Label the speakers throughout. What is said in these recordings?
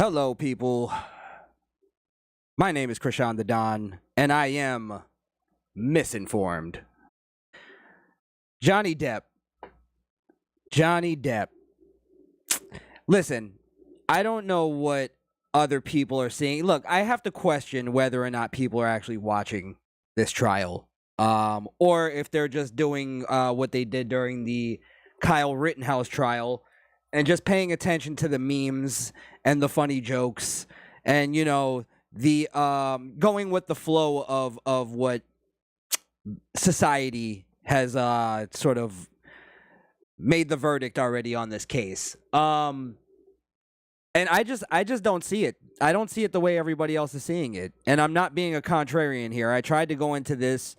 Speaker 1: Hello, people. My name is Crishaun the Don, and I am misinformed. Johnny Depp. Johnny Depp. Listen, I don't know what other people are seeing. Look, I have to question whether or not people are actually watching this trial, or if they're just doing what they did during the Kyle Rittenhouse trial and just paying attention to the memes and the funny jokes and, you know, the going with the flow of what society has sort of made the verdict already on this case. And I just don't see it. I don't see it the way everybody else is seeing it. And I'm not being a contrarian here. I tried to go into this.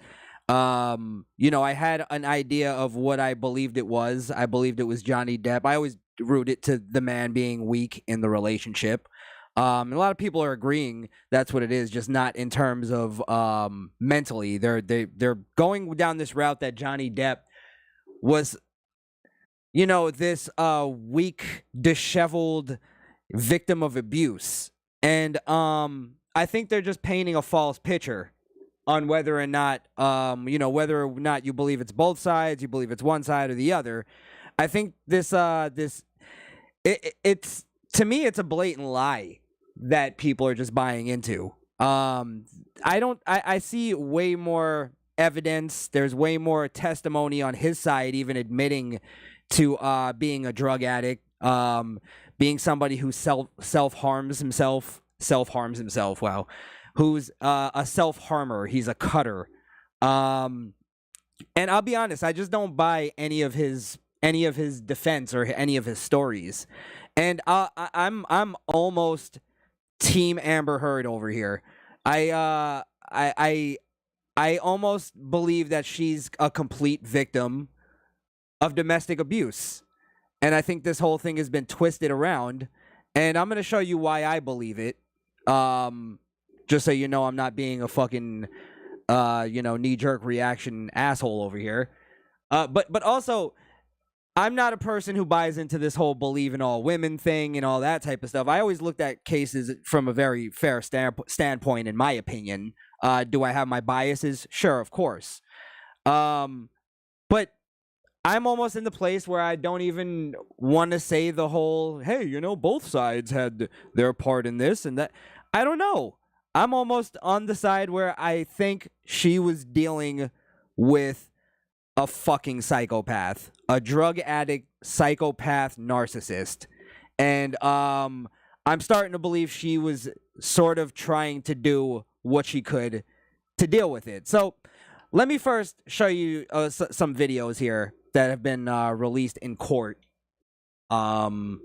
Speaker 1: I had an idea of what I believed it was. I believed it was Johnny Depp. I always root it to the man being weak in the relationship. And a lot of people are agreeing that's what it is, just not in terms of mentally. They're going down this route that Johnny Depp was, this weak, disheveled victim of abuse. And I think they're just painting a false picture on whether or not, whether or not you believe it's both sides, you believe it's one side or the other. I think it's to me, it's a blatant lie that people are just buying into. I see way more evidence. There's way more testimony on his side, even admitting to being a drug addict, being somebody who self-harms himself. Wow. Who's a self-harmer. He's a cutter. And I'll be honest, I just don't buy any of his defense or any of his stories. And I'm almost Team Amber Heard over here. I almost believe that she's a complete victim of domestic abuse. And I think this whole thing has been twisted around. And I'm going to show you why I believe it. Just so you know, I'm not being a fucking, knee-jerk reaction asshole over here. But also, I'm not a person who buys into this whole believe in all women thing and all that type of stuff. I always looked at cases from a very fair standpoint, in my opinion. Do I have my biases? Sure, of course. But I'm almost in the place where I don't even want to say the whole, hey, both sides had their part in this and that. I don't know. I'm almost on the side where I think she was dealing with a fucking psychopath, a drug addict, psychopath, narcissist. And I'm starting to believe she was sort of trying to do what she could to deal with it. So let me first show you some videos here that have been released in court. The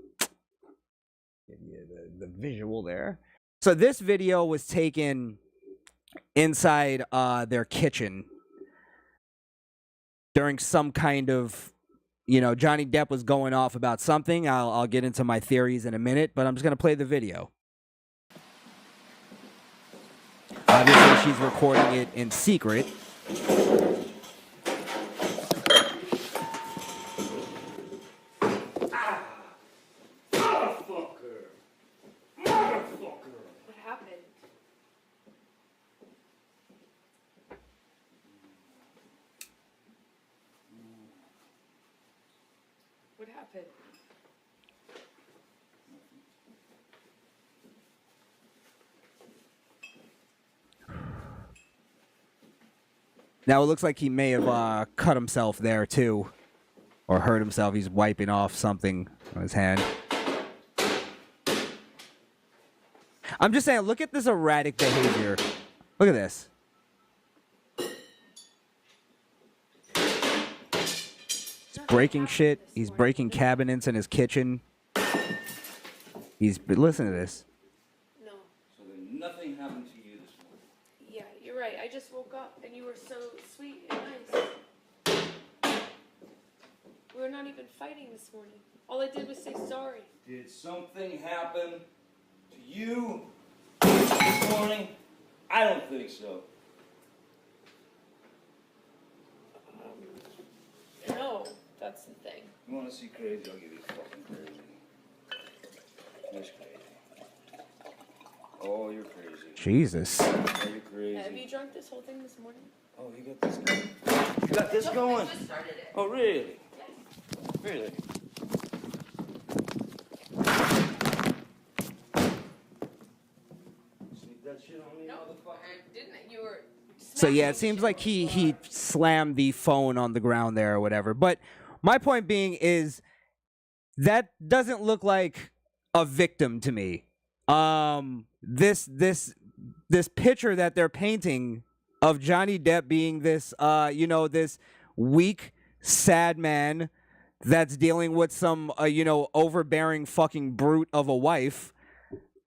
Speaker 1: visual there. So this video was taken inside their kitchen during some kind of, Johnny Depp was going off about something. I'll get into my theories in a minute, but I'm just going to play the video. Obviously, she's recording it in secret.
Speaker 2: What happened?
Speaker 1: Now, it looks like he may have cut himself there, too. Or hurt himself. He's wiping off something on his hand. I'm just saying, look at this erratic behavior. Look at this. Breaking shit. He's breaking cabinets in his kitchen. Listen to this.
Speaker 2: No.
Speaker 3: So then nothing happened to you this morning?
Speaker 2: Yeah, you're right. I just woke up and you were so sweet and nice. We were not even fighting this morning. All I did was say sorry.
Speaker 3: Did something happen to you this morning? I don't think so.
Speaker 2: No, that's the thing.
Speaker 3: You want to see crazy? I'll give you fucking crazy. That's crazy. Oh, you're crazy.
Speaker 1: Jesus.
Speaker 3: Oh, you're crazy.
Speaker 2: Have you drunk this whole thing this morning?
Speaker 3: Oh, you got this going. You got this going?
Speaker 2: I just started it.
Speaker 3: Oh, really?
Speaker 2: Yes.
Speaker 3: Really? Sneak that shit on me, motherfucker.
Speaker 2: I didn't. You were.
Speaker 1: So yeah, it
Speaker 2: smashing
Speaker 1: seems
Speaker 2: shit.
Speaker 1: like he slammed the phone on the ground there or whatever. But my point being is that doesn't look like a victim to me. This picture that they're painting of Johnny Depp being this this weak, sad man that's dealing with some overbearing fucking brute of a wife.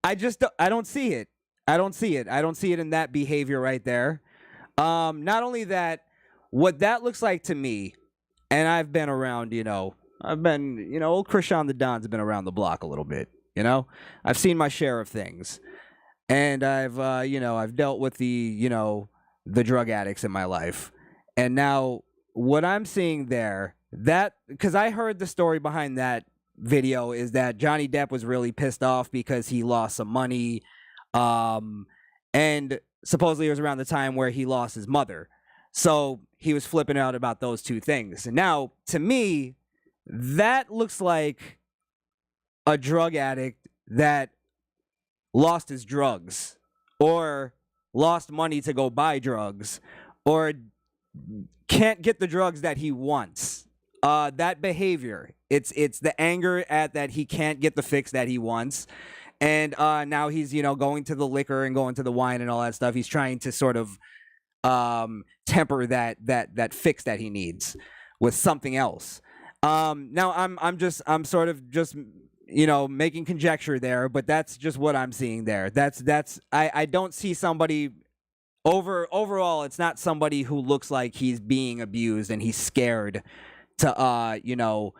Speaker 1: I don't see it. I don't see it. I don't see it in that behavior right there. Not only that, what that looks like to me, and I've been around, old Crishaun the Don's been around the block a little bit, I've seen my share of things. And I've dealt with the drug addicts in my life. And now what I'm seeing there, because I heard the story behind that video is that Johnny Depp was really pissed off because he lost some money. And supposedly it was around the time where he lost his mother. So he was flipping out about those two things. And now, to me, that looks like a drug addict that lost his drugs or lost money to go buy drugs or can't get the drugs that he wants. That behavior, it's the anger at that he can't get the fix that he wants. And now he's, going to the liquor and going to the wine and all that stuff. He's trying to sort of temper that fix that he needs with something else. Now I'm sort of just making conjecture there, but that's just what I'm seeing there. I don't see somebody overall. It's not somebody who looks like he's being abused and he's scared to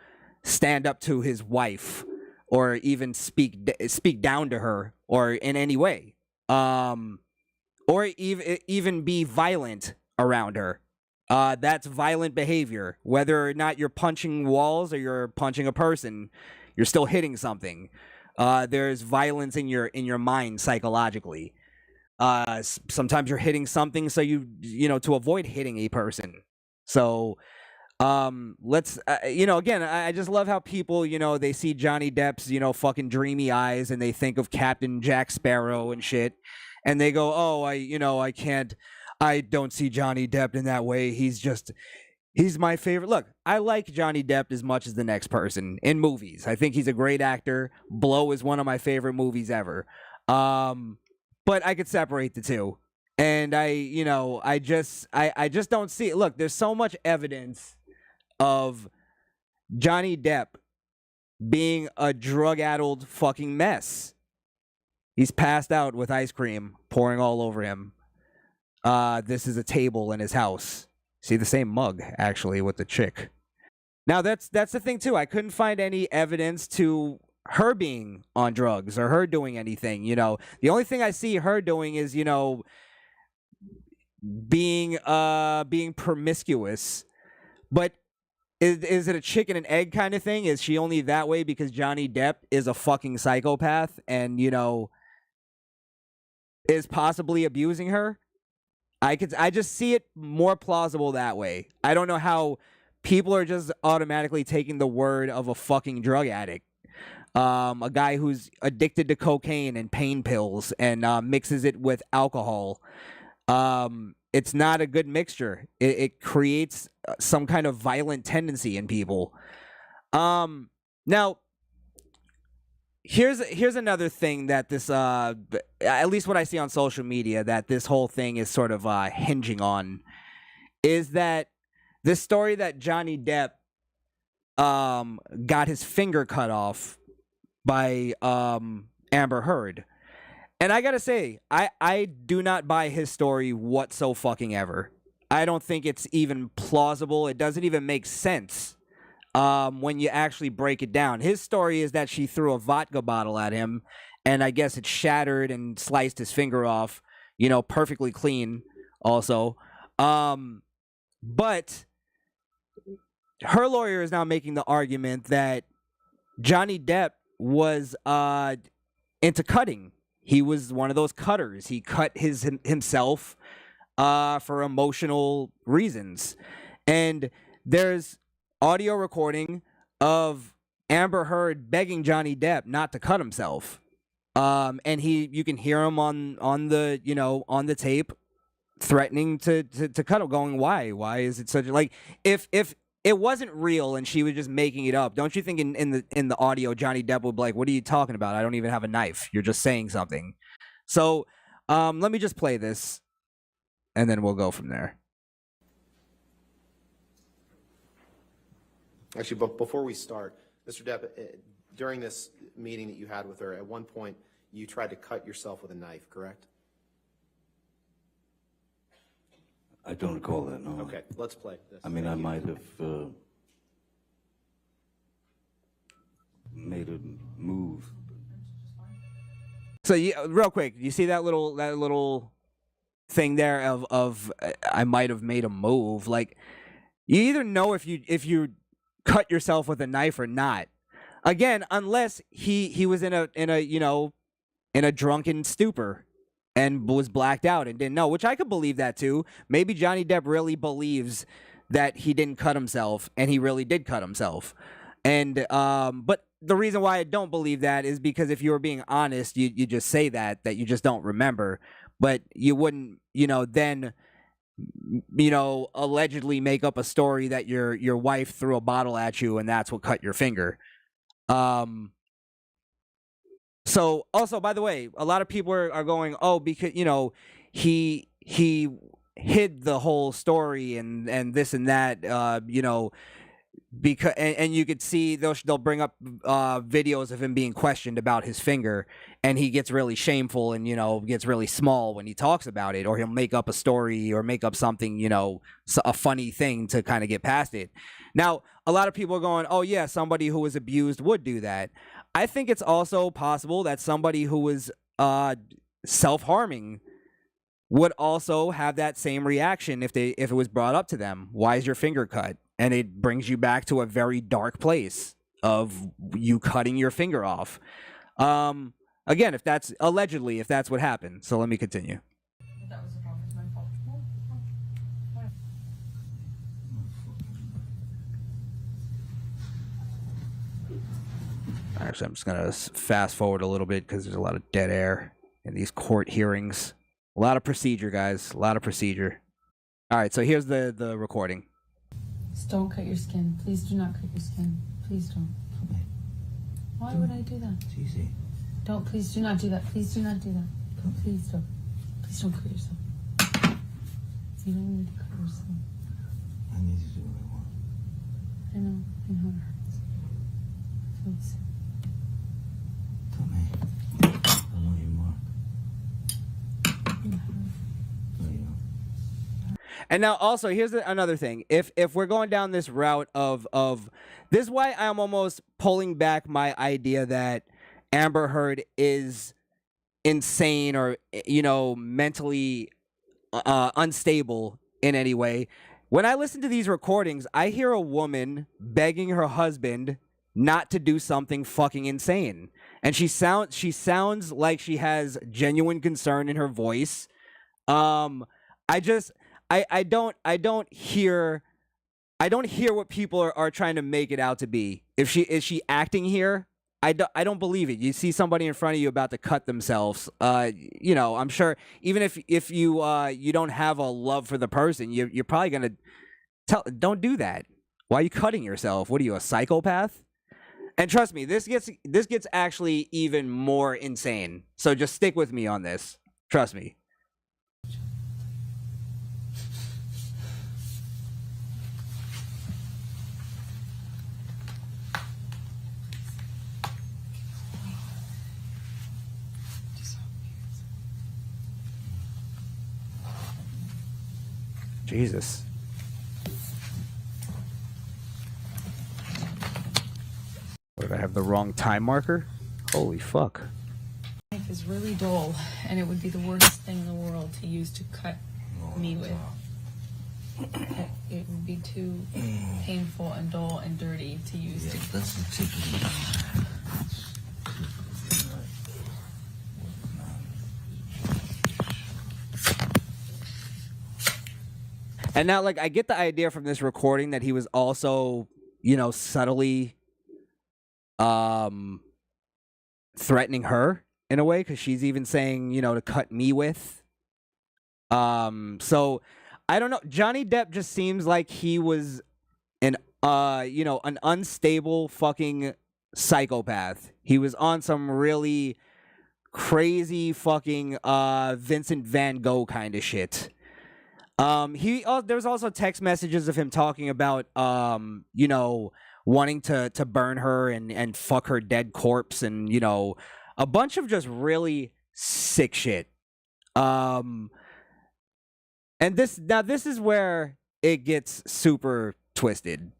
Speaker 1: stand up to his wife or even speak down to her or in any way, or even be violent around her. That's violent behavior. Whether or not you're punching walls or you're punching a person, you're still hitting something. There's violence in your mind psychologically. Sometimes you're hitting something so to avoid hitting a person. So let's again, I just love how people they see Johnny Depp's fucking dreamy eyes and they think of Captain Jack Sparrow and shit, and they go, oh, I don't see Johnny Depp in that way. He's my favorite. Look, I like Johnny Depp as much as the next person in movies. I think he's a great actor. Blow is one of my favorite movies ever. But I could separate the two. And I just don't see it. Look, there's so much evidence of Johnny Depp being a drug-addled fucking mess. He's passed out with ice cream pouring all over him. This is a table in his house. See the same mug, actually, with the chick. Now, that's the thing, too. I couldn't find any evidence to her being on drugs or her doing anything, The only thing I see her doing is, being promiscuous. But is it a chicken and egg kind of thing? Is she only that way because Johnny Depp is a fucking psychopath and, is possibly abusing her? I just see it more plausible that way. I don't know how people are just automatically taking the word of a fucking drug addict. A guy who's addicted to cocaine and pain pills and mixes it with alcohol. It's not a good mixture. It creates some kind of violent tendency in people. Now, here's another thing that this, at least what I see on social media, that this whole thing is sort of hinging on, is that this story that Johnny Depp got his finger cut off by Amber Heard. And I gotta say, I do not buy his story whatsoever. I don't think it's even plausible. It doesn't even make sense when you actually break it down. His story is that she threw a vodka bottle at him, and I guess it shattered and sliced his finger off, perfectly clean also. But her lawyer is now making the argument that Johnny Depp was into cutting he was one of those cutters. He cut himself for emotional reasons. And there's audio recording of Amber Heard begging Johnny Depp not to cut himself. And you can hear him on the tape threatening to cut him, going, why is it such like, if it wasn't real and she was just making it up, don't you think in the audio Johnny Depp would be like, what are you talking about? I don't even have a knife. You're just saying something. So let me just play this and then we'll go from there.
Speaker 4: Actually, but before we start, Mr. Depp, during this meeting that you had with her, at one point you tried to cut yourself with a knife, correct?
Speaker 5: I don't recall that, no.
Speaker 4: Okay, let's play this.
Speaker 5: I mean, I might have made a move.
Speaker 1: So real quick, you see that little thing there of I might have made a move. Like, you either know if you cut yourself with a knife or not. Again, unless he was in a drunken stupor and was blacked out and didn't know, which I could believe that too. Maybe Johnny Depp really believes that he didn't cut himself and he really did cut himself. And but the reason why I don't believe that is because if you were being honest, you just say that you just don't remember. But you wouldn't, then allegedly make up a story that your wife threw a bottle at you and that's what cut your finger. So also, by the way, a lot of people are going, oh, because he hid the whole story and this and that, because and you could see they'll bring up videos of him being questioned about his finger, and he gets really shameful and gets really small when he talks about it, or he'll make up a story or make up something, a funny thing to kind of get past it. Now, a lot of people are going, oh yeah, somebody who was abused would do that. I think it's also possible that somebody who was self-harming would also have that same reaction if it was brought up to them. Why is your finger cut? And it brings you back to a very dark place of you cutting your finger off. Again, if that's what happened. So let me continue.
Speaker 6: That was the problem. It's my fault.
Speaker 1: Actually, I'm just going to fast forward a little bit because there's a lot of dead air in these court hearings. A lot of procedure, guys. A lot of procedure. All right, so here's the recording.
Speaker 6: Just don't cut your skin. Please do not cut your skin. Please don't. Why would I do that?
Speaker 5: It's easy.
Speaker 6: Don't. Please do not do that. Please do not do that. Please don't. Please don't cut yourself. You don't need to cut yourself.
Speaker 5: I need to do what I want.
Speaker 6: I know. I know it hurts. Please.
Speaker 5: Tell me. I love you, Mark.
Speaker 6: You have.
Speaker 5: No, you don't.
Speaker 1: And now also, here's another thing. If we're going down this route of this is why I'm almost pulling back my idea that Amber Heard is insane or mentally unstable in any way. When I listen to these recordings, I hear a woman begging her husband not to do something fucking insane. And she sounds like she has genuine concern in her voice. I don't hear what people are trying to make it out to be. Is she acting here? I don't believe it. You see somebody in front of you about to cut themselves. I'm sure even if you don't have a love for the person, you're probably gonna don't do that. Why are you cutting yourself? What are you, a psychopath? And trust me, this gets actually even more insane. So just stick with me on this. Trust me. Jesus. Did I have the wrong time marker? Holy fuck.
Speaker 6: Life is really dull, and it would be the worst thing in the world to use to cut me with. It would be too painful and dull and dirty to use to.
Speaker 5: That's the tip of the
Speaker 1: And now, like, I get the idea from this recording that he was also, subtly threatening her in a way, because she's even saying, to cut me with. So I don't know. Johnny Depp just seems like he was an unstable fucking psychopath. He was on some really crazy fucking Vincent Van Gogh kind of shit. There's also text messages of him talking about wanting to burn her and fuck her dead corpse, and a bunch of just really sick shit. And this is where it gets super twisted,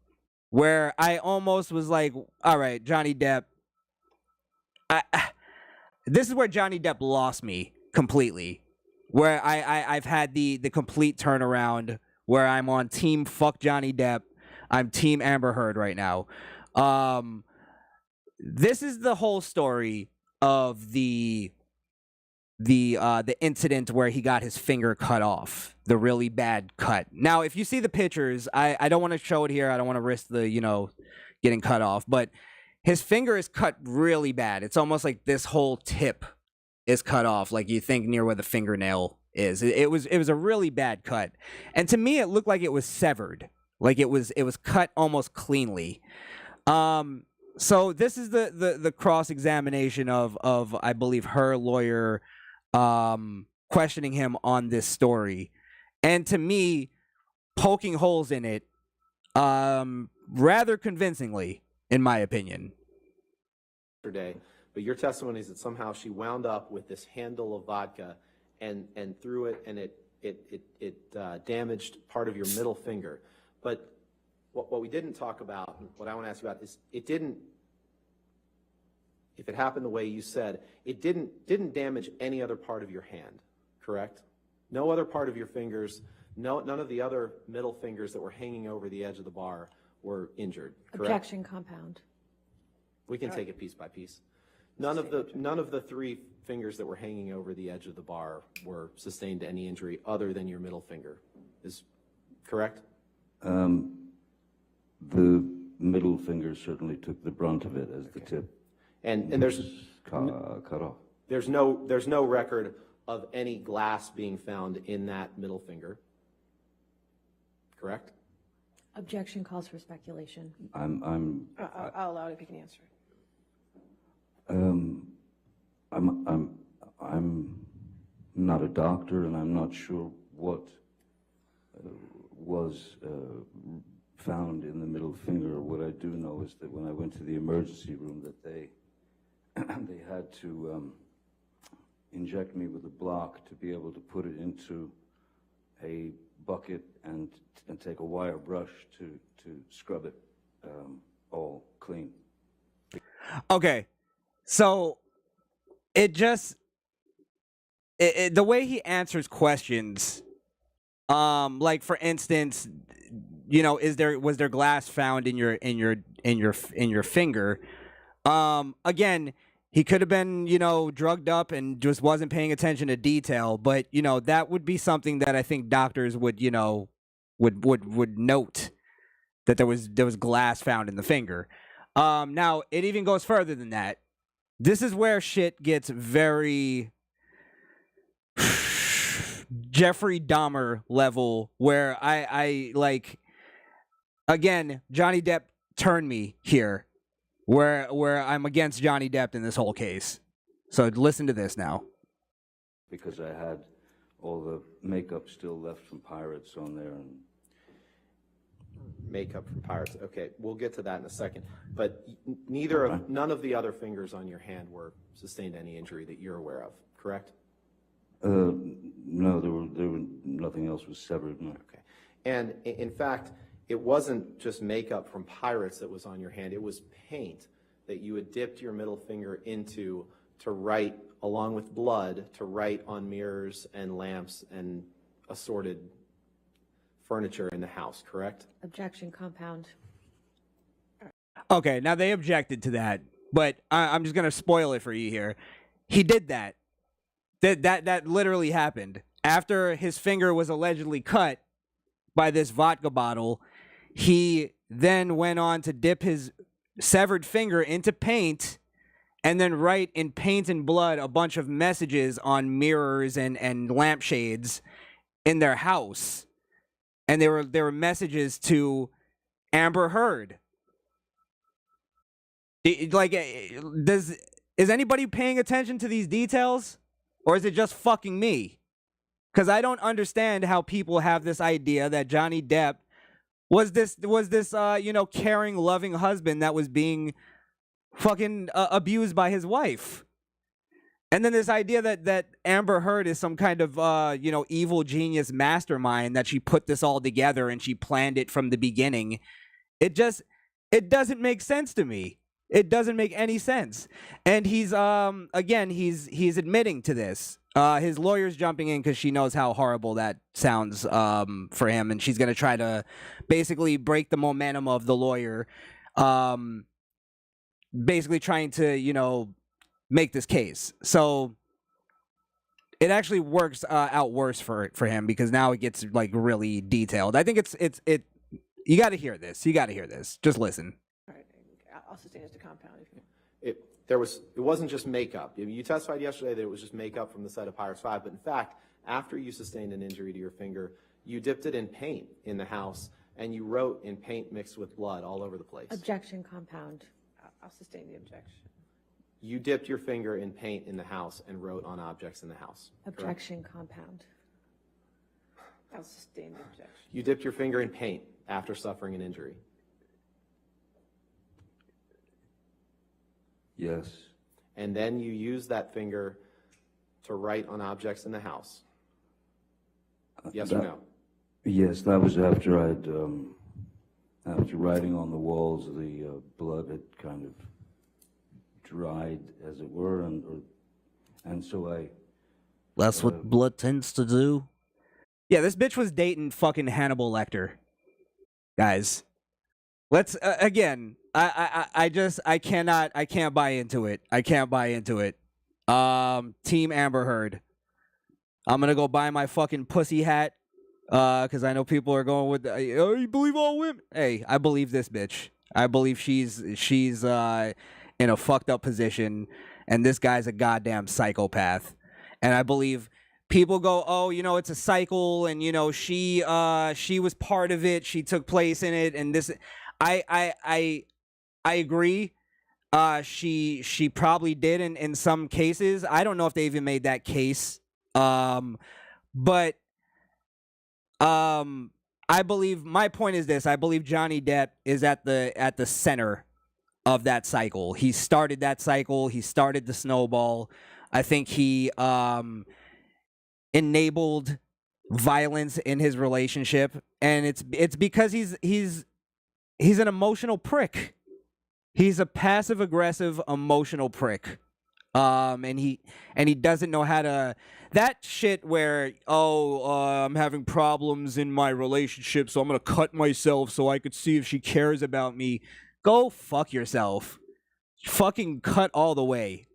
Speaker 1: where I almost was like, all right, Johnny Depp, this is where Johnny Depp lost me completely, where I've had the complete turnaround where I'm on team fuck Johnny Depp. I'm team Amber Heard right now. This is the whole story of the incident where he got his finger cut off, the really bad cut. Now, if you see the pictures, I don't want to show it here. I don't want to risk the, getting cut off, but his finger is cut really bad. It's almost like this whole tip is cut off, like you think near where the fingernail is. It was a really bad cut. And to me, it looked like it was severed. Like it was cut almost cleanly. So this is the cross-examination of I believe her lawyer questioning him on this story. And to me, poking holes in it rather convincingly, in my opinion.
Speaker 4: Yesterday, but your testimony is that somehow she wound up with this handle of vodka and threw it, and it damaged part of your middle finger. But what we didn't talk about, what I want to ask you about, is it didn't, if it happened the way you said, it didn't damage any other part of your hand, correct? No other part of your fingers, none of the other middle fingers that were hanging over the edge of the bar were injured, correct?
Speaker 7: Objection, compound.
Speaker 4: We can take it piece by piece. None of the three fingers that were hanging over the edge of the bar were sustained any injury other than your middle finger. Is correct?
Speaker 5: The middle finger certainly took the brunt of it as the tip
Speaker 4: And there's
Speaker 5: cut off.
Speaker 4: there's no record of any glass being found in that middle finger. Correct?
Speaker 7: Objection calls for speculation.
Speaker 5: I'm
Speaker 2: I'll allow it if you can answer it.
Speaker 5: I'm not a doctor, and I'm not sure what was found in the middle finger. What I do know is that when I went to the emergency room, that they had to inject me with a block to be able to put it into a bucket and take a wire brush to scrub it all clean.
Speaker 1: Okay, so the way he answers questions, like for instance, was there glass found in your finger? Again, he could have been, drugged up and just wasn't paying attention to detail, but that would be something that I think doctors would would note, that there was glass found in the finger. Now it even goes further than that. This is where shit gets very Jeffrey Dahmer level, where I like, again, Johnny Depp turned me here, where I'm against Johnny Depp in this whole case. So listen to this now.
Speaker 5: Because I had all the makeup still left from Pirates on there, and
Speaker 4: Makeup from Pirates. Okay, we'll get to that in a second. But none of the other fingers on your hand were sustained any injury that you're aware of, correct?
Speaker 5: no, there were nothing else was severed. No.
Speaker 4: Okay. And in fact, it wasn't just makeup from Pirates that was on your hand. It was paint that you had dipped your middle finger into to write, along with blood, to write on mirrors and lamps and assorted furniture in the house, correct?
Speaker 7: Objection, compound.
Speaker 1: Okay, now they objected to that, but I'm just gonna spoil it for you here. He did that. That literally happened. After his finger was allegedly cut, by this vodka bottle. He then went on to dip his severed finger into paint and then write in paint and blood a bunch of messages on mirrors and lampshades in their house. And they were messages to Amber Heard. Like, is anybody paying attention to these details? Or is it just fucking me? Because I don't understand how people have this idea that Johnny Depp was this caring, loving husband that was being fucking abused by his wife. And then this idea that Amber Heard is some kind of evil genius mastermind, that she put this all together and she planned it from the beginning. It doesn't make sense to me. It doesn't make any sense. And he's admitting to this. His lawyer's jumping in because she knows how horrible that sounds for him, and she's gonna try to basically break the momentum of the lawyer, basically trying to make this case. So it actually works out worse for him, because now it gets like really detailed. I think it's you got to hear this. You got to hear this. Just listen.
Speaker 8: All right, I'll sustain as to compound.
Speaker 4: It wasn't just makeup. You testified yesterday that it was just makeup from the set of Pirates 5, but in fact, after you sustained an injury to your finger, you dipped it in paint in the house, and you wrote in paint mixed with blood all over the place.
Speaker 7: Objection, compound.
Speaker 8: I'll sustain the objection.
Speaker 4: You dipped your finger in paint in the house and wrote on objects in the house.
Speaker 7: Objection, compound.
Speaker 8: I'll sustain the objection.
Speaker 4: You dipped your finger in paint after suffering an injury.
Speaker 5: Yes.
Speaker 4: And then you used that finger to write on objects in the house. Yes or no?
Speaker 5: Yes, that was after after writing on the walls, the blood had kind of dried, as it were, and so I.
Speaker 1: That's what blood tends to do. Yeah, this bitch was dating fucking Hannibal Lecter, guys. Let's again. I can't buy into it. I can't buy into it. Team Amber Heard. I'm gonna go buy my fucking pussy hat. Because I know people are going with, oh, you believe all women? Hey, I believe this bitch. I believe she's in a fucked up position, and this guy's a goddamn psychopath. And I believe people go, oh, it's a cycle, and she was part of it, she took place in it, and this. I agree. She probably did in some cases. I don't know if they even made that case. But I believe, my point is this: I believe Johnny Depp is at the center of that cycle. He started that cycle. He started the snowball. I think he enabled violence in his relationship, and it's because he's an emotional prick. He's a passive aggressive emotional prick. And he doesn't know how to, that shit where, I'm having problems in my relationship, so I'm gonna cut myself so I could see if she cares about me. Go fuck yourself. Fucking cut all the way.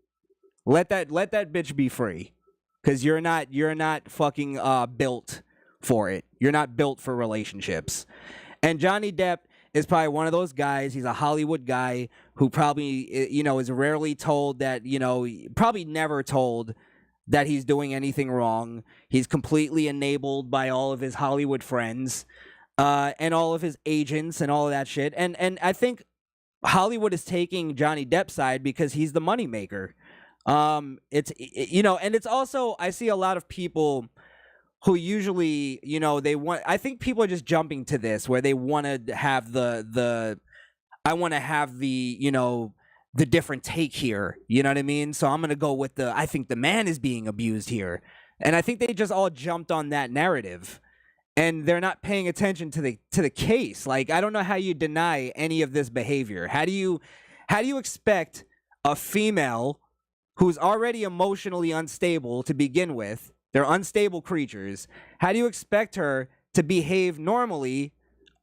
Speaker 1: Let that bitch be free. 'Cause you're not fucking built for it. You're not built for relationships. And Johnny Depp is probably one of those guys. He's a Hollywood guy who probably, is rarely told that, probably never told that he's doing anything wrong. He's completely enabled by all of his Hollywood friends, and all of his agents and all of that shit. And I think Hollywood is taking Johnny Depp's side because he's the moneymaker. And it's also, I see a lot of people who usually, I think people are just jumping to this where they want to have the different take here. You know what I mean? So I'm going to go with I think the man is being abused here. And I think they just all jumped on that narrative, and they're not paying attention to the case. Like, I don't know how you deny any of this behavior. How do you expect a female who's already emotionally unstable to begin with? They're unstable creatures. How do you expect her to behave normally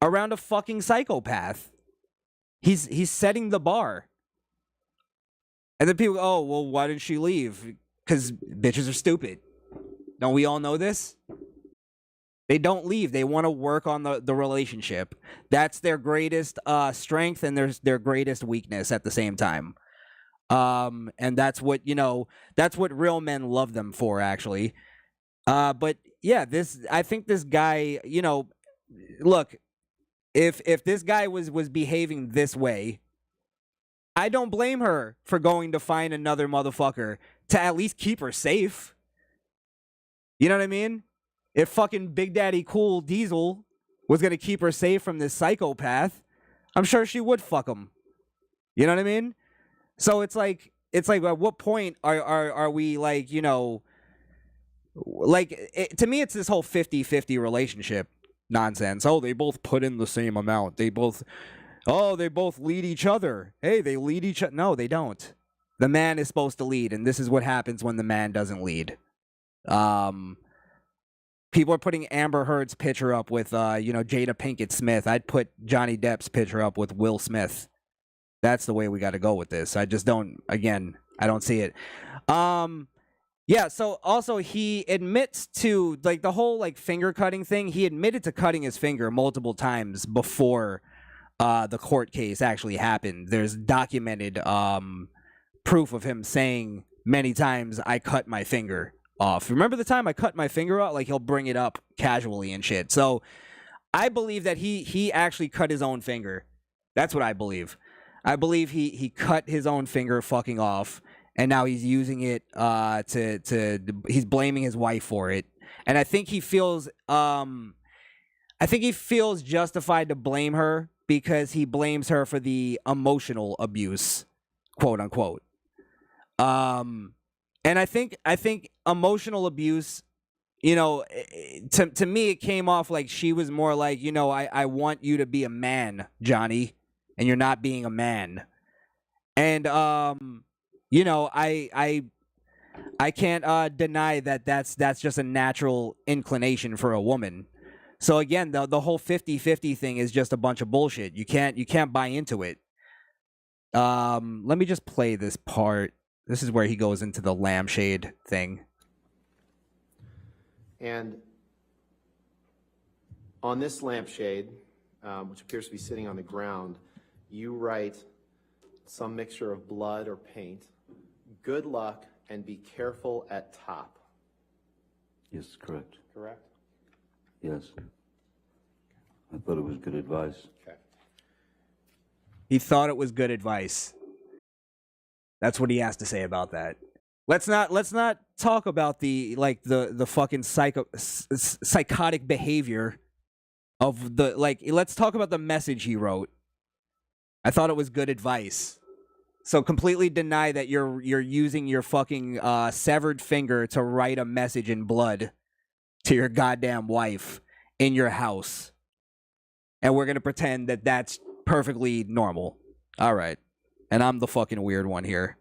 Speaker 1: around a fucking psychopath? He's setting the bar. And then people go, oh, well, why didn't she leave? Because bitches are stupid. Don't we all know this? They don't leave. They want to work on the relationship. That's their greatest strength and their greatest weakness at the same time. And that's what, that's what real men love them for, actually. But yeah, I think this guy, look, if this guy was behaving this way, I don't blame her for going to find another motherfucker to at least keep her safe. You know what I mean? If fucking Big Daddy Cool Diesel was gonna keep her safe from this psychopath, I'm sure she would fuck him. You know what I mean? So it's like at what point are we like, to me it's this whole 50-50 relationship nonsense. Oh, they both put in the same amount. They both lead each other. Hey, they lead each other. No, they don't. The man is supposed to lead, and this is what happens when the man doesn't lead. People are putting Amber Heard's picture up with, Jada Pinkett Smith. I'd put Johnny Depp's picture up with Will Smith. That's the way we got to go with this. I just don't, again, I don't see it. Yeah, so also he admits to, like, the whole, like, finger cutting thing. He admitted to cutting his finger multiple times before the court case actually happened. There's documented proof of him saying many times, I cut my finger off. Remember the time I cut my finger off? Like, he'll bring it up casually and shit. So I believe that he actually cut his own finger. That's what I believe. I believe he cut his own finger fucking off, and now he's using it he's blaming his wife for it. And I think he feels justified to blame her because he blames her for the emotional abuse, quote unquote. And I think emotional abuse, to me it came off like she was more like, I want you to be a man, Johnny, and you're not being a man. And I can't deny that that's just a natural inclination for a woman. So again, the whole 50-50 thing is just a bunch of bullshit. You can't buy into it. Let me just play this part. This is where he goes into the lampshade thing.
Speaker 4: And on this lampshade, which appears to be sitting on the ground, you write some mixture of blood or paint, good luck, and be careful at top.
Speaker 5: Yes, correct.
Speaker 4: Correct?
Speaker 5: Yes. I thought it was good advice.
Speaker 4: Okay.
Speaker 1: He thought it was good advice. That's what he has to say about that. Let's not talk about the fucking psychotic behavior of let's talk about the message he wrote. I thought it was good advice. So completely deny that you're using your fucking severed finger to write a message in blood to your goddamn wife in your house. And we're going to pretend that that's perfectly normal. All right. And I'm the fucking weird one here.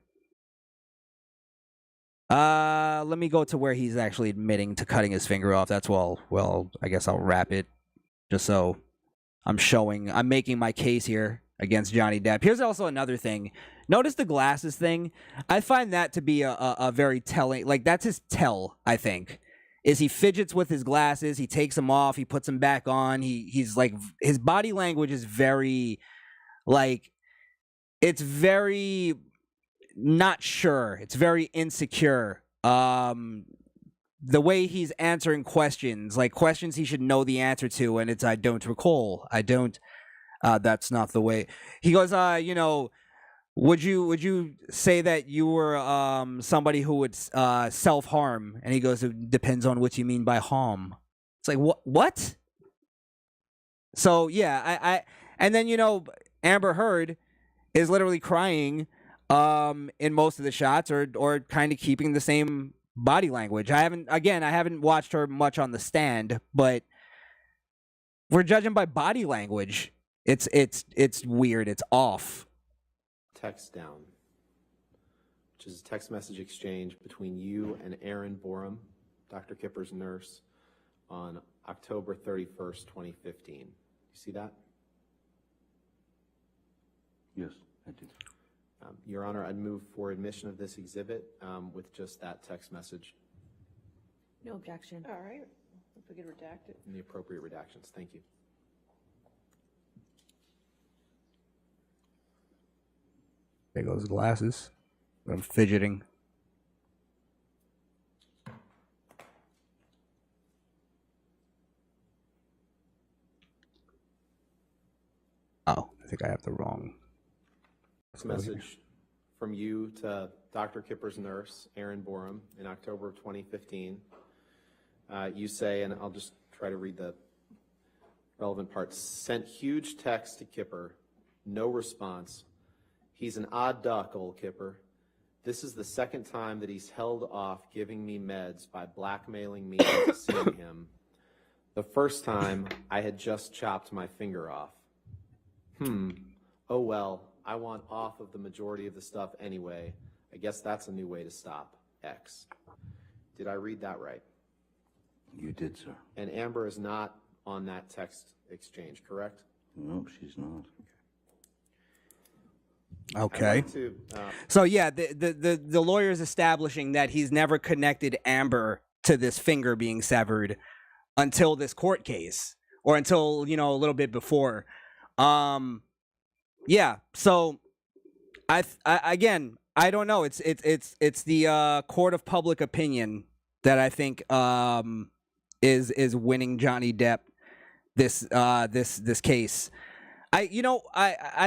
Speaker 1: Let me go to where he's actually admitting to cutting his finger off. That's well, I guess I'll wrap it just so I'm making my case here against Johnny Depp. Here's also another thing. Notice the glasses thing. I find that to be a very telling, that's his tell, I think. Is he fidgets with his glasses, he takes them off, he puts them back on, he's like, his body language is very, it's very not sure. It's very insecure. The way he's answering questions, like questions he should know the answer to, and it's, I don't recall. That's not the way. He goes, would you say that you were somebody who would self-harm? And he goes, it depends on what you mean by harm. It's like, what? So, yeah, I and then, Amber Heard is literally crying in most of the shots or kind of keeping the same body language. I haven't watched her much on the stand, but we're judging by body language. It's weird. It's off.
Speaker 4: Text down, which is a text message exchange between you and Erin Borum, Dr. Kipper's nurse, on October 31st, 2015. You see that?
Speaker 5: Yes, I do.
Speaker 4: Your Honor, I'd move for admission of this exhibit with just that text message.
Speaker 7: No objection.
Speaker 8: All right. If we could redact it.
Speaker 4: in the appropriate redactions. Thank you.
Speaker 1: There goes the glasses. I'm fidgeting. Oh, I think I have the wrong.
Speaker 4: This message from you to Dr. Kipper's nurse, Erin Borum, in October of 2015. You say, and I'll just try to read the relevant parts, sent huge text to Kipper, no response. He's an odd duck, old Kipper. This is the second time that he's held off giving me meds by blackmailing me into seeing him. The first time, I had just chopped my finger off. Oh well, I want off of the majority of the stuff anyway. I guess that's a new way to stop. X. Did I read that right?
Speaker 5: You did, sir.
Speaker 4: And Amber is not on that text exchange, correct?
Speaker 5: No, she's not.
Speaker 1: Okay.
Speaker 4: I'd like to,
Speaker 1: So yeah, the lawyer is establishing that he's never connected Amber to this finger being severed until this court case, or until, you know, a little bit before. Yeah. So I again, I don't know. It's the court of public opinion that I think is winning Johnny Depp this case. I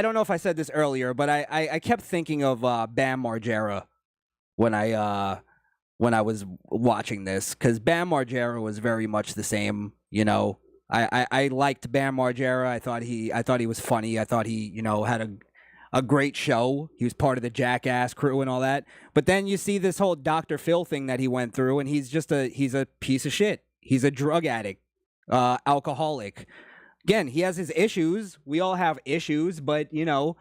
Speaker 1: don't know if I said this earlier, but I kept thinking of Bam Margera when I was watching this, because Bam Margera was very much the same. You know, I liked Bam Margera. I thought he was funny. I thought he, you know, had a great show. He was part of the Jackass crew and all that. But then you see this whole Dr. Phil thing that he went through, and he's a piece of shit. He's a drug addict, alcoholic. Again, he has his issues. We all have issues, but, you know,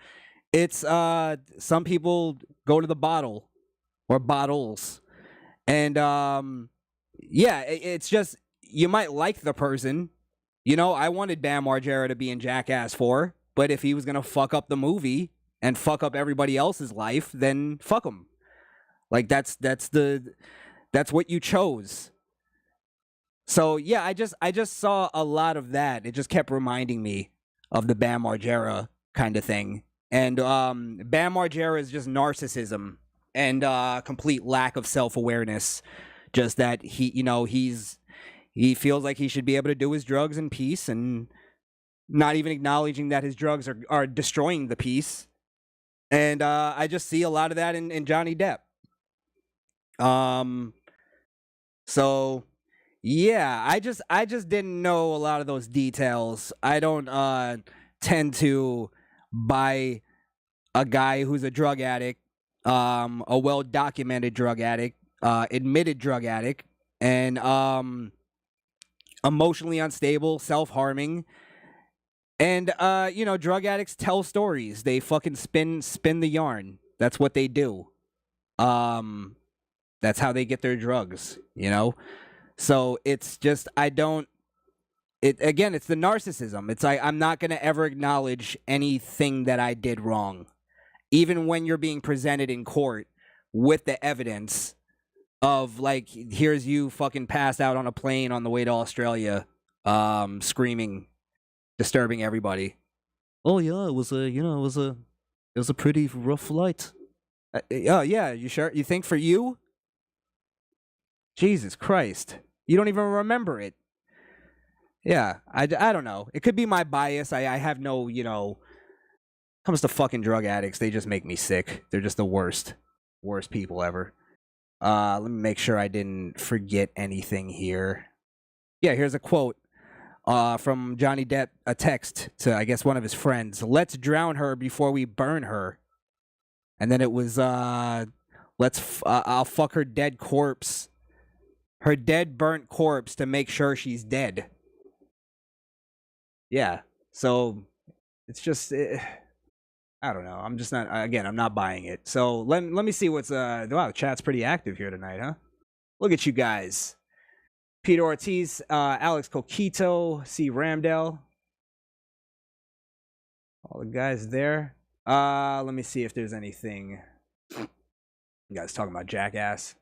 Speaker 1: it's some people go to the bottle or bottles. And yeah, it's just, you might like the person. You know, I wanted Bam Margera to be in Jackass 4, but if he was going to fuck up the movie and fuck up everybody else's life, then fuck him. Like, that's what you chose. So yeah, I just saw a lot of that. It just kept reminding me of the Bam Margera kind of thing. And Bam Margera is just narcissism and complete lack of self-awareness. Just that he feels like he should be able to do his drugs in peace, and not even acknowledging that his drugs are destroying the peace. And I just see a lot of that in Johnny Depp. So yeah, I just didn't know a lot of those details. I don't tend to buy a guy who's a drug addict, a well-documented drug addict, admitted drug addict, and emotionally unstable, self-harming. And you know, drug addicts tell stories. They fucking spin the yarn. That's what they do. That's how they get their drugs, you know? So it's just, again, it's the narcissism. It's like, I'm not going to ever acknowledge anything that I did wrong. Even when you're being presented in court with the evidence of, like, here's you fucking passed out on a plane on the way to Australia, screaming, disturbing everybody. Oh yeah, it was a pretty rough flight. Oh yeah, you sure? You think for you? Jesus Christ. You don't even remember it. Yeah, I don't know. It could be my bias. I have no, you know, comes to fucking drug addicts, they just make me sick. They're just the worst people ever. Let me make sure I didn't forget anything here. Yeah, here's a quote from Johnny Depp, a text to, I guess, one of his friends. Let's drown her before we burn her. And then it was, I'll fuck her dead corpse. Her dead, burnt corpse to make sure she's dead. Yeah, so it's just, I don't know. I'm just not, again, I'm not buying it. So let me see what's, wow, the chat's pretty active here tonight, huh? Look at you guys. Peter Ortiz, Alex Coquito, C. Ramdell. All the guys there. Let me see if there's anything. You guys talking about Jackass.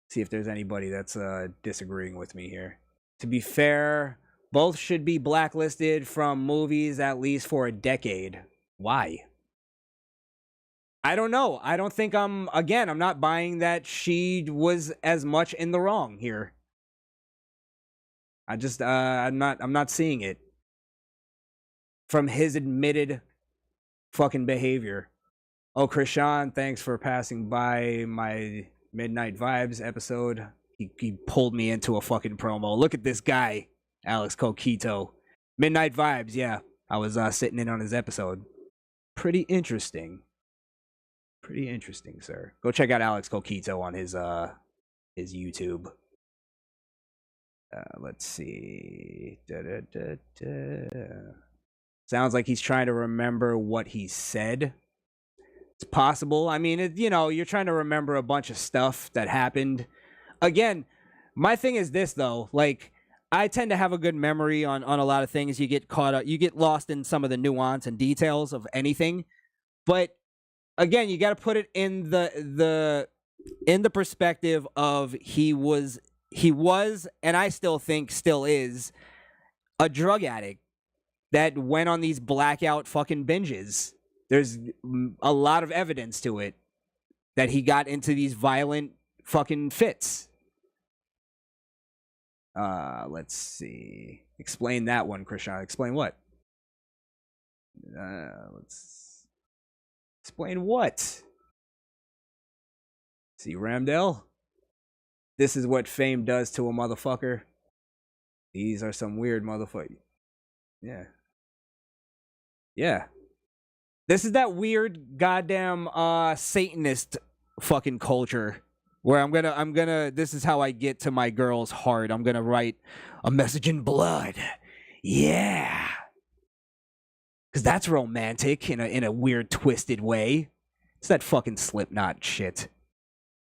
Speaker 1: See if there's anybody that's disagreeing with me here. To be fair, both should be blacklisted from movies at least for a decade. Why? I don't know. I don't think I'm not buying that she was as much in the wrong here. I'm not seeing it from his admitted fucking behavior. Oh, Crishaun, thanks for passing by my Midnight Vibes episode. He pulled me into a fucking promo. Look at this guy, Alex Coquito. Midnight Vibes, yeah. I was sitting in on his episode. Pretty interesting. Pretty interesting, sir. Go check out Alex Coquito on his YouTube. Let's see. Sounds like he's trying to remember what he said. It's possible. I mean, you're trying to remember a bunch of stuff that happened. Again, my thing is this, though. Like, I tend to have a good memory on a lot of things. You get caught up. You get lost in some of the nuance and details of anything. But, again, you got to put it in the perspective of he was, and I still think still is, a drug addict that went on these blackout fucking binges. There's a lot of evidence to it that he got into these violent fucking fits. Let's see. Explain that one, Crishaun. Explain what? Let's explain what? See, Ramdell? This is what fame does to a motherfucker. These are some weird motherfuckers. Yeah. Yeah. This is that weird goddamn Satanist fucking culture where I'm gonna this is how I get to my girl's heart. I'm gonna write a message in blood. Yeah. Cause that's romantic in a weird twisted way. It's that fucking Slipknot shit.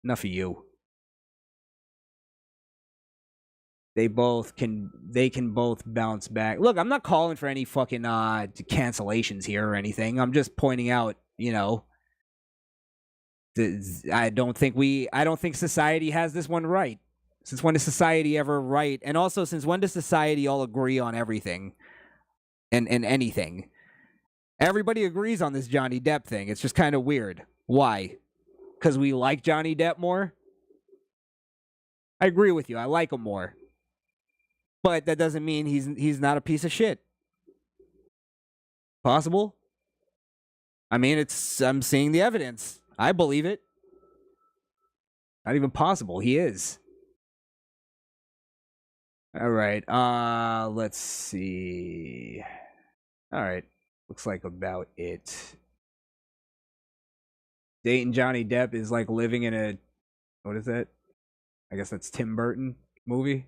Speaker 1: Enough of you. They can both bounce back. Look, I'm not calling for any fucking cancellations here or anything. I'm just pointing out, I don't think society has this one right. Since when does society ever right? And also, since when does society all agree on everything and anything? Everybody agrees on this Johnny Depp thing. It's just kind of weird. Why? Because we like Johnny Depp more? I agree with you. I like him more. But that doesn't mean he's not a piece of shit. Possible? I mean, I'm seeing the evidence. I believe it. Not even possible. He is. All right. Let's see. All right. Looks like about it. Dating Johnny Depp is like living in a, what is that? I guess that's Tim Burton movie.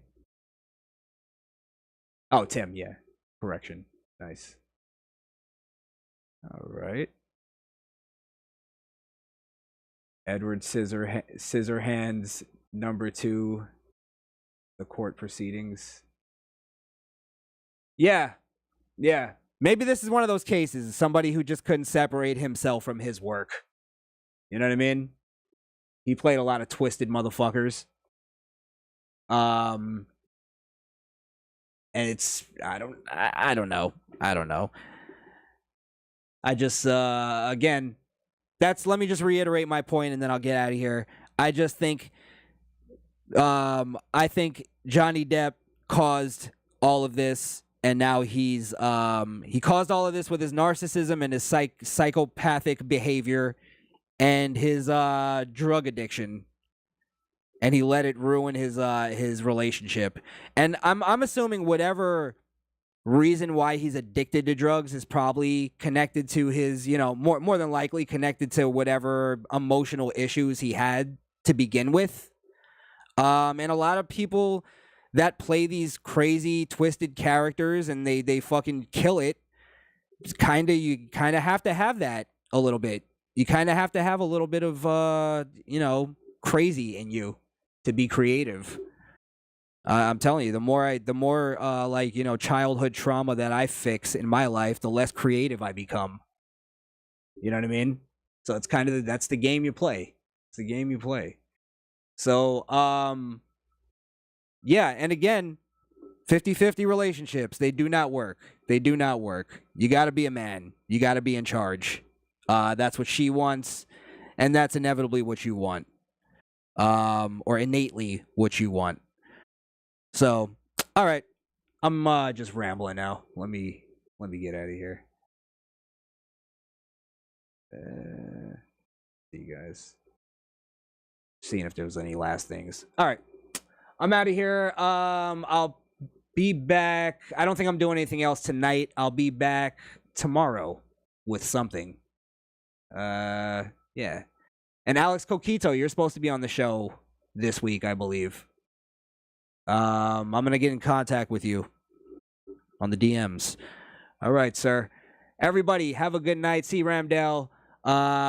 Speaker 1: Oh, Tim, yeah. Correction. Nice. All right. Edward Scissorhands #2, the court proceedings. Yeah. Yeah. Maybe this is one of those cases, somebody who just couldn't separate himself from his work. You know what I mean? He played a lot of twisted motherfuckers. And it's I don't know. I just again, let me just reiterate my point and then I'll get out of here. I just think I think Johnny Depp caused all of this, and now he caused all of this with his narcissism and his psychopathic behavior and his drug addiction. And he let it ruin his relationship. And I'm assuming whatever reason why he's addicted to drugs is probably connected to his, more than likely connected to whatever emotional issues he had to begin with. And a lot of people that play these crazy twisted characters and they fucking kill it, you kind of have to have that a little bit. You kind of have to have a little bit of crazy in you to be creative. I'm telling you, the more childhood trauma that I fix in my life, the less creative I become. You know what I mean? So it's kind of that's the game you play. It's the game you play. So, yeah, and again, 50-50 relationships, they do not work. They do not work. You got to be a man. You got to be in charge. That's what she wants, and that's inevitably what you want. Or innately what you want. So, all right. I'm just rambling now. Let me get out of here. See you guys. Seeing if there was any last things. All right. I'm out of here. I'll be back. I don't think I'm doing anything else tonight. I'll be back tomorrow with something. Yeah. And Alex Coquito, you're supposed to be on the show this week, I believe. I'm gonna get in contact with you on the DMs. All right, sir. Everybody, have a good night. C. Ramdell,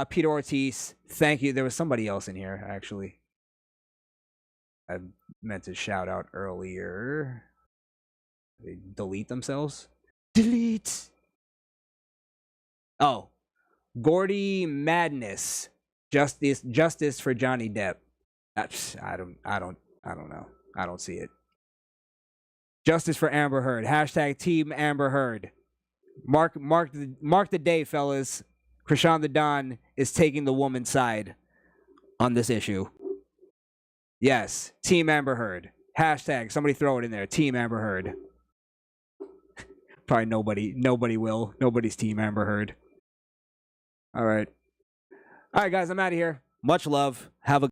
Speaker 1: Peter Ortiz. Thank you. There was somebody else in here, actually. I meant to shout out earlier. They delete themselves? Delete. Oh, Gordy Madness. Justice for Johnny Depp. I don't know. I don't see it. Justice for Amber Heard. Hashtag Team Amber Heard. Mark the day, fellas. Crishaun the Don is taking the woman's side on this issue. Yes, Team Amber Heard. Hashtag, somebody throw it in there. Team Amber Heard. Probably nobody will. Nobody's Team Amber Heard. All right, guys, I'm out of here. Much love. Have a